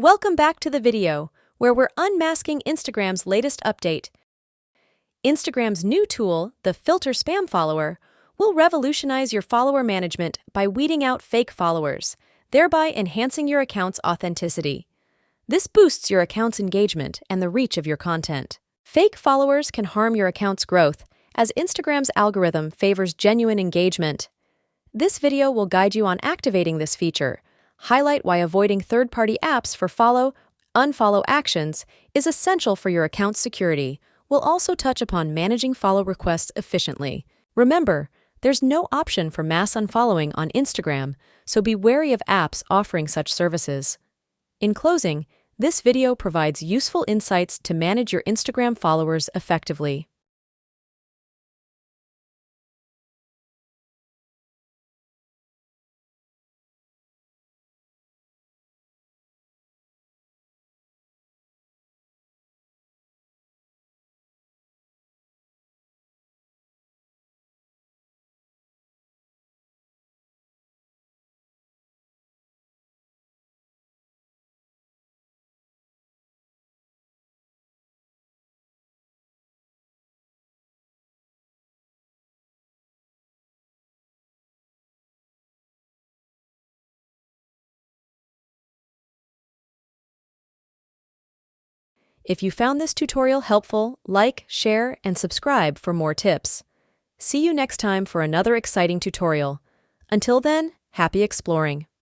Welcome back to the video, where we're unmasking Instagram's latest update. Instagram's new tool, the Filter Spam Follower, will revolutionize your follower management by weeding out fake followers, thereby enhancing your account's authenticity. This boosts your account's engagement and the reach of your content. Fake followers can harm your account's growth, as Instagram's algorithm favors genuine engagement. This video will guide you on activating this feature, highlight why avoiding third-party apps for follow/unfollow actions is essential for your account's security. We'll also touch upon managing follow requests efficiently. Remember, there's no option for mass unfollowing on Instagram, so be wary of apps offering such services. In closing, this video provides useful insights to manage your Instagram followers effectively. If you found this tutorial helpful, like, share, and subscribe for more tips. See you next time for another exciting tutorial. Until then, happy exploring!